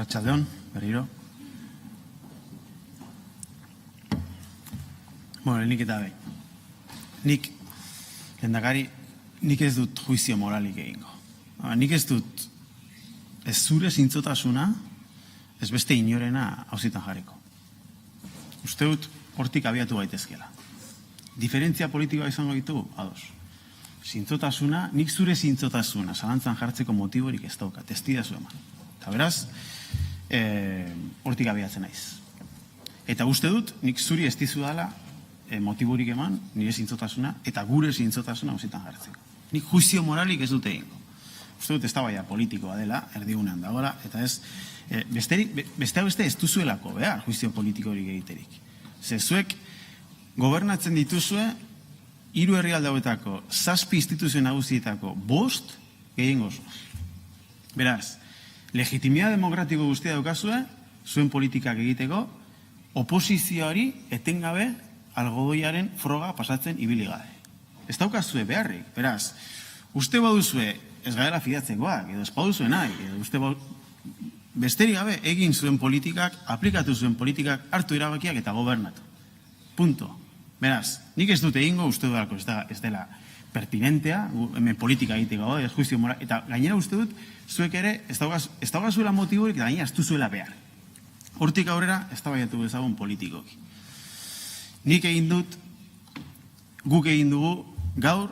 Arratsaldeon, berriro. Nik eta behin. Lehendakari, nik ez dut juizio moralik egingo. Nik ez dut, ez zure zintzotasuna, ez beste inorena auzitan jarriko. Uste dut, hortik abiatu gaitezkela. Diferentzia politikoa izango ditu, ados. Zintzotasuna, nik zure zintzotasuna, zalantzan jartzeko motiborik ez daukat, ez didazu eman. Eta beraz, hortik abiatzen naiz. Eta uste dut, nik zuri ez dizu dala motiborik eman, nire zintzotasuna, eta gure zintzotasuna auzitan jartzeko. Nik juizio moralik ez dute egingo. Uste dut, ez da baia politikoa dela, erdigunean dagoela, eta ez, beste ez duzuelako behar juizio politikorik egiterik. Zuek gobernatzen dituzue, 3 herrialde hauetako, 7 instituzio nagusietako 5 gehiengo osoz. Beraz, legitimidad demokratiko guztia daukazue, zuen politikak egiteko, oposizioari etengabe algodoiaren froga pasatzen ibili gabe. Ez daukazue beharrik, beraz, uste baduzue ez gaela fidatzekoak, edo ez baduzue nahi, edo uste besterik gabe egin zuen politikak, aplikatu zuen politikak, hartu erabakiak eta gobernatu. Punto. Beraz, nik ez dute egingo, uste dudalako ez dela pertinentea, hemen politika egiteko, ez juizio moral, eta gainera uste dut, zuek ere, ez daugazuela motiborik, eta gainera ez duzuela behar. Hortik aurrera, ez da baiatu bezagun politikoki. Nik egin dut, guk egin dugu, gaur,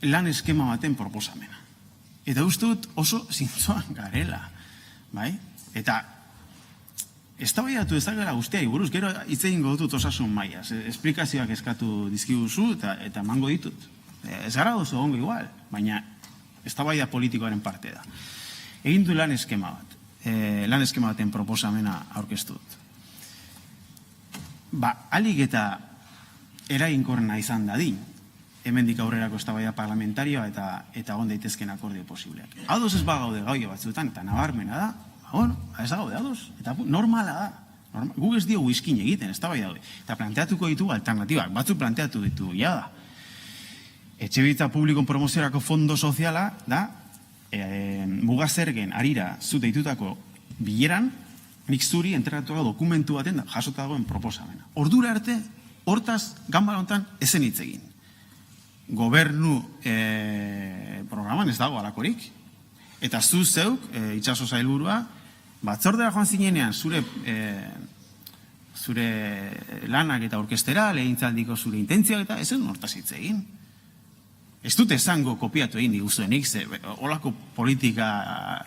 lan eskema baten proposamena. Eta uste dut oso zintzoan garela, bai? Eta, ez da baiatu ezagera guztiai buruz, gero hitz egingo dut osasun mailaz, esplikazioak eskatu dizkiguzu eta emango ditut. Ez gara oso ongo igual, baina ez da baia politikoaren parte da. Egin du lan eskema bat, lan eskema baten proposamena aurkeztu dut. Alik eta eraginkorrena izan dadin, hemendik aurrerako eztabaida parlamentarioa eta on daitezken akordio posibleak. Ados ez bagaude gaude batzuetan, eta nabarmena da, ez da gaude ados, eta normala da. Guk ez diogu izkin egiten, ez da bai daude. Eta planteatuko ditugu alternatibak, batzuk planteatu ditugu, da. Etxebizitza publikon promoziorako fondo soziala da, mugazergen arira zute ditutako bileran, nik zuri entregatuko dokumentu baten jasota dagoen proposamena. Ordura arte, hortaz, ganbara honetan, ezen hitz egin. Gobernu programan ez dago alakorik, eta zu zeuk, itxaso sailburua, batzordera joan zinenean zure lanak eta orkestera, legintzaldiko zure intentziak eta ezen hortaz hitz egin. Ez dut esango kopiatu egin diguzuenik, holako politika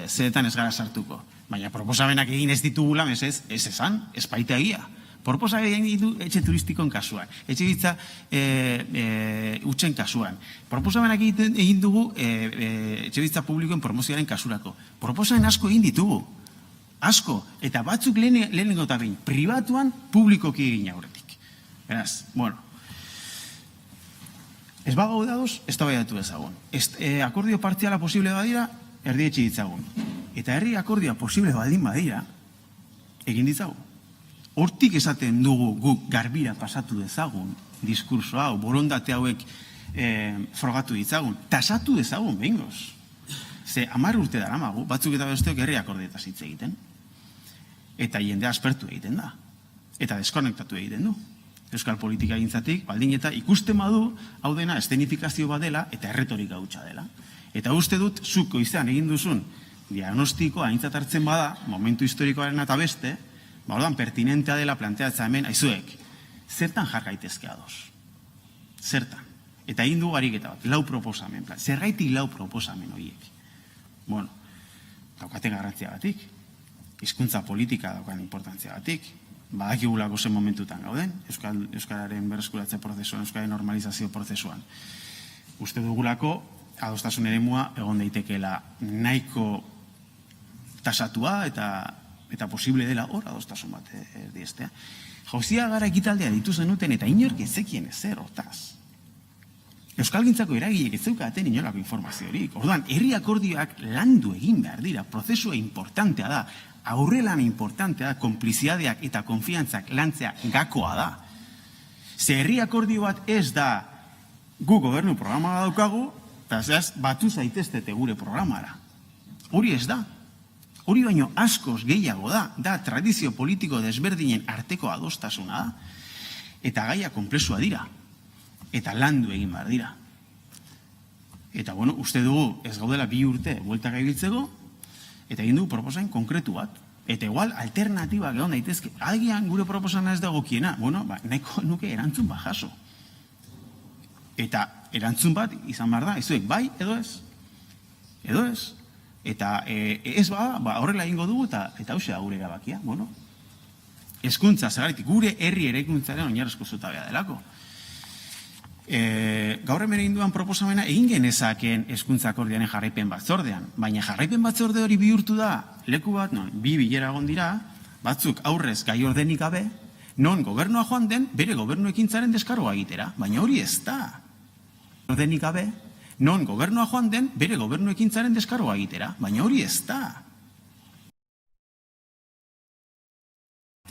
zeetan ez gara sartuko. Baina proposamenak egin ez ditugula, ez esan, ez baita egia. Proposak egin ditu etxe turistikoen kasuan, etxe bitza utxen kasuan. Proposamenak egin dugu etxe bitza publikoen promozioaren kasurako. Proposamen asko egin ditugu. Asko. Eta batzuk lehenengo eta behin, pribatuan publikoki egin aurretik. Beraz, bueno. Ez bagaude ados, ez da baiatu ezagun. Akordio partziala posible badira, erdietxe ditzagun. Eta herri akordioa posible baldin badira, egin ditzagun. Hortik esaten dugu guk garbira pasatu dezagun, diskurso hau, borondate hauek frogatu ditzagun, tasatu dezagun behingoz. Ze 10 urte daramagu, batzuk eta besteok herri akordioetaz hitz egiten. Eta jendea aspertu egiten da. Eta deskonektatu egiten du. Euskal politika egintzatik, baldin eta ikusten badu, hau dena estenifikazio bat dela eta erretorika hutsa dela. Eta uste dut, zuko izan egin duzun diagnostikoa aintzat hartzen bada, momentu historikoaren eta beste, orduan pertinentea dela planteatza hemen, aizuek, zertan jar gaitezke ados? Zertan? Eta egin du ariketa bat, 4 proposamen. Zergaitik 4 proposamen horiek? Bueno, daukate garrantzia batik, hizkuntza politika daukan importantzia batik, badakigulako zen momentutan gauden, Euskararen berreskuratze prozesuan, Euskararen normalizazio prozesuan. Uste dugulako, adostasun eremua egon daitekeela nahiko tasatua eta posible dela hor adostasun bat erdiestea. Jauzia gara ekitaldea ditu zenuten eta inork ezekien ezer hortaz. Euskalgintzako eragilek ez zeukaten inolako informaziorik. Orduan, herri akordioak landu egin behar dira, prozesua importantea da, aurrelan importantea da, konpliziadeak eta konfiantzak lantzea gakoa da. Ze herri akordio bat ez da gu gobernu programa daukagu, eta batu zaiteztete gure programara. Hori ez da. Hori baino askoz gehiago da tradizio politiko desberdinen arteko adostasuna da, eta gaia konplexua dira, eta landu egin behar dira. Eta, uste dugu ez gaudela 2 urte buelta gaibiltzeko, eta egin dugu proposamen konkretu bat. Eta igual, alternatiba egon daitezke, agian gure proposana ez dago kiena, nahiko nuke erantzun bat jaso. Eta erantzun bat izan behar da, ezuek bai edo ez. Edo ez. Eta ez horrela egingo dugu eta hause da gure erabakia. Hezkuntza, zergatik, gure herri eraikuntzaren oinarrizko zutabea delako. Gaur hemen egin duan proposamena egin genezakeen hezkuntza akordioaren jarraipen batzordean. Baina jarraipen batzorde hori bihurtu da leku bat, 2 bilera egon dira, batzuk aurrez gai ordenik gabe, non gobernua joan den bere gobernu ekintzaren deskargoa egitera. Baina hori ez da. Ordenik gabe, non gobernua joan den bere gobernu ekintzaren deskargoa egitera. Baina hori ez da.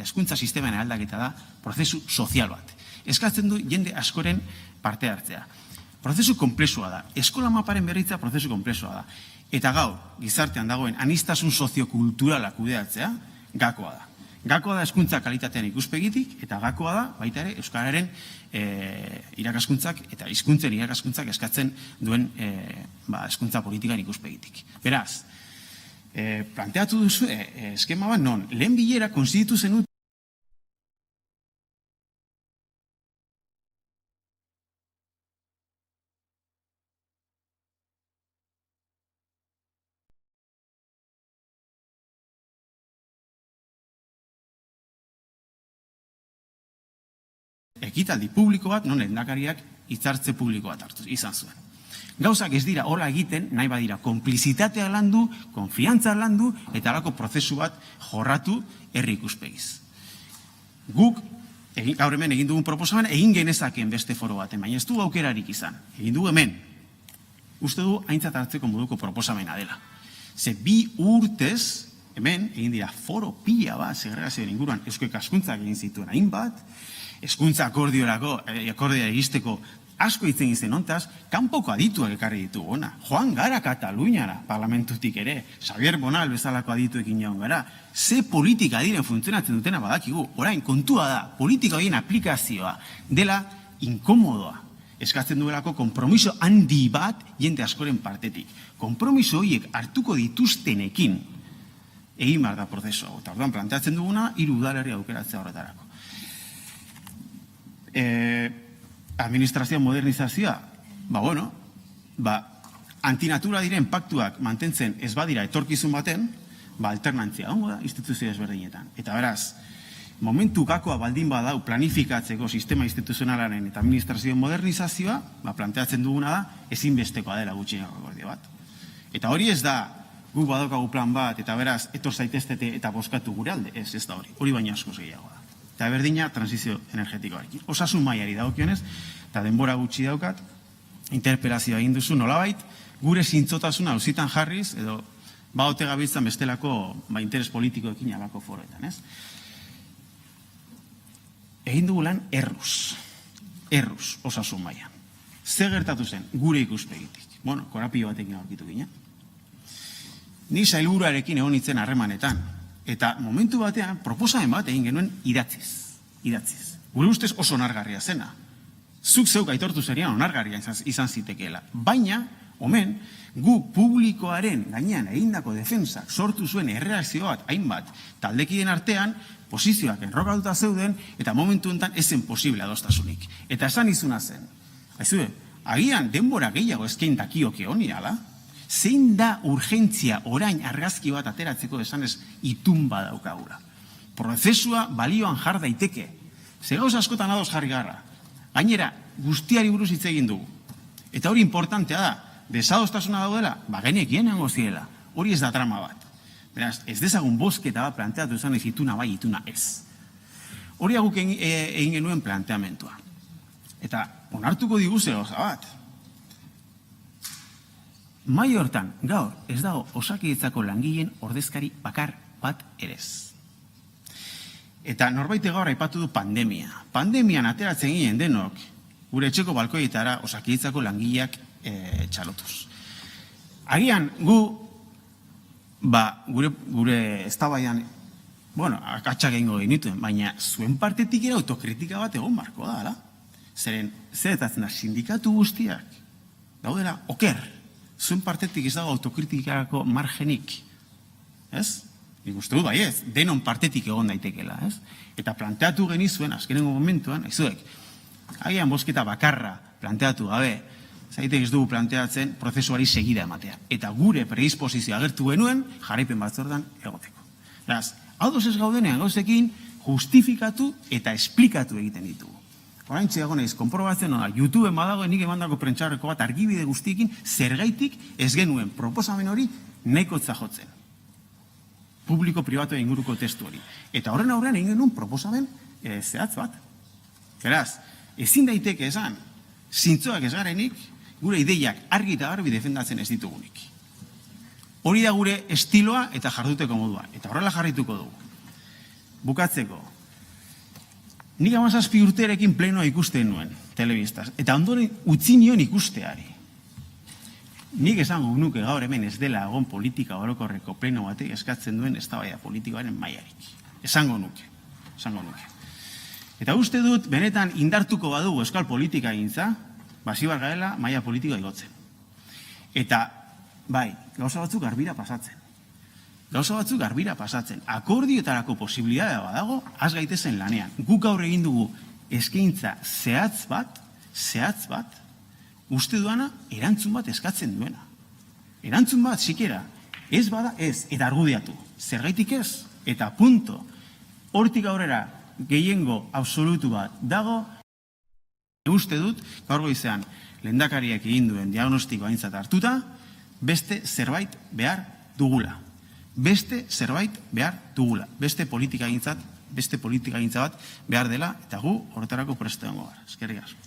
Hezkuntza sistemaren aldaketa da prozesu sozial bat. Eskatzen du jende askoren parte hartzea. Prozesu konplexua da. Eskola maparen berritza prozesu konplexua da. Eta gaur, gizartean dagoen anistasun soziokulturala kudeatzea, gakoa da. Gakoa da hezkuntza kalitatean ikuspegitik, eta gakoa da, baita ere, euskararen irakaskuntzak eta hizkuntzen irakaskuntzak eskatzen duen hezkuntza politikan ikuspegitik. Beraz, planteatu duzu eskema bat, non, lehen bilera konstitutu zenut ekitaldi publiko bat, non lehendakariak hitzartze publiko bat hartu izan zuen. Gauzak ez dira horra egiten, nahi badira, konplizitatea landu, konfiantza landu, eta alako prozesu bat jorratu herri ikuspegiz. Guk, gaur hemen egin dugun proposamen, egin genezakeen beste foro baten, baina ez du aukerarik izan. Egin du hemen. Uste du aintzat hartzeko moduko proposamena dela. Ze 2 urtez, hemen, egin dira foro pila bat, segregazioen inguruan, eusko ikaskuntzak egin zituen hainbat, hezkuntza akordioa egisteko asko hitzen izen ontaz, kanpoko adituak ekarri ditugu ona. Joan gara Kataluniara, parlamentutik ere, Xavier Bonal bezalako adituekin jaun gara. Ze politika diren funtzionatzen dutena badakigu. Orain, kontua da, politika horien aplikazioa dela inkomodoa. Eskatzen duelako konpromiso handi bat jende askoren partetik. Konpromiso horiek hartuko dituztenekin egin behar da prozesua. Eta orduan, planteatzen duguna, 3 udalerria aukeratzea horretarako. Administrazio modernizazioa, antinatura diren paktuak mantentzen ez badira etorkizun baten, alternantzia ongo da instituzio ezberdinetan. Eta beraz, momentu gakoa baldin badau planifikatzeko sistema instituzionalaren eta administrazio modernizazioa, planteatzen duguna da, ezinbestekoa dela gutxieneko akordio bat. Eta hori ez da, guk badokagu plan bat, eta beraz, etor zaiteztete eta bozkatu gure alde, ez da hori. Hori baina askoz gehiago da. Eta berdina, transizio energetikoarekin. Osasun mailari dagokionez, eta denbora gutxi daukat, interpelazioa egin duzu nolabait, gure zintzotasuna auzitan jarriz, edo ote gabiltzan bestelako interes politikoekin alako foroetan, ez? Egin dugu lan erruz osasun mailan. Ze gertatu zen gure ikuspegitik? Korapio batekin aurkitu ginen. Ni sailburuarekin egon nintzen harremanetan, eta momentu batean, proposamen bat egin genuen idatziz. Gure ustez oso onargarria zena. Zuk zeuk aitortu zerian onargarria izan zitekeela. Baina, omen, gu publikoaren gainean egindako defensak sortu zuen erreakzio bat, hainbat, taldekiden artean, posizioak enrokatuta zeuden, eta momentu enten ezen posible adostasunik. Eta esan izuna zen. Agian, denbora gehiago ezkein dakioke honi, ala? Zein da urgentzia orain argazki bat ateratzeko esanez itun badaukagula. Prozesua balioan jar daiteke. Ze gauz askotan ados jarri garra. Gainera, guztiari buruz hitz egin dugu. Eta hori importantea da, desadostasuna daudela, genekien nengo zirela. Hori ez da trama bat. Beraz, ez dezagun bozketa bat planteatu esanez ituna bai, ituna ez. Hori aguk egin genuen planteamentua. Eta onartuko diguzte gauza bat. Mai hortan, gaur, ez dago Osakidetzako langileen ordezkari bakar bat erez. Eta norbaite gaur aipatu du pandemia. Pandemian ateratzen ginen denok, gure etxeko balkoietara Osakidetzako langileak txalotuz. Agian, gu gure eztabaidan, akatsak egingo genituen, baina zuen partetik ere autokritika bat egon barko da, ala? Zeren, zeretatzen da, sindikatu guztiak, daudela, oker, zuen partetik ez dago autokritikako margenik, ez? Nik uste dut, ez, denon partetik egon daitekela, ez? Eta planteatu genizuen, azkenengo momentuan, aizuek, agian bosketa bakarra planteatu gabe, zaitek ez dugu planteatzen prozesuari segida ematea. Eta gure predisposizioa agertu genuen, jarraipen batzordan egoteko. Beraz, hau ez gaudenean gauzekin, justifikatu eta esplikatu egiten ditugu. Orain txeago nahiz, konprobatzen, YouTubeen badago nik emandako prentxarreko bat argibide guztiekin, zergaitik ez genuen proposamen hori nahikotza jotzen. Publiko-pribatu inguruko testu hori. Eta horren aurrean egin genuen proposamen zehatz bat. Beraz, ezin daiteke esan, zintzoak ez garenik, gure ideiak argi eta garbi defendatzen ez ditugunik. Hori da gure estiloa eta jarduteko modua. Eta horrela jarrituko dugu. Bukatzeko. Nik 17 urterekin plenoa ikusten nuen, telebistaz. Eta ondoren utzi nion ikusteari. Nik esango nuke gaur hemen ez dela egon politika orokorreko pleno batek eskatzen duen eztabaida politikoaren mailarik. Esango nuke. Eta uste dut, benetan indartuko badugu euskal politika egintza, basibar garela maila politikoa igotzen. Eta, gauza batzuk garbira pasatzen. Akordioetarako posibilitatea badago, az gaitezen lanean. Guk gaur egin dugu eskaintza zehatz bat, uste duana, erantzun bat eskatzen duena. Erantzun bat, sikera, ez bada, ez, eta argudiatu. Zergaitik ez, eta punto. Hortik aurrera, gehiengo absolutu bat dago, uste dut, gaur goizean, lehendakariak egin duen diagnostiko aintzat hartuta, beste zerbait behar dugula. Beste politika egintza bat behar dela, eta gu horretarako presto dengo gara. Eskerrik asko.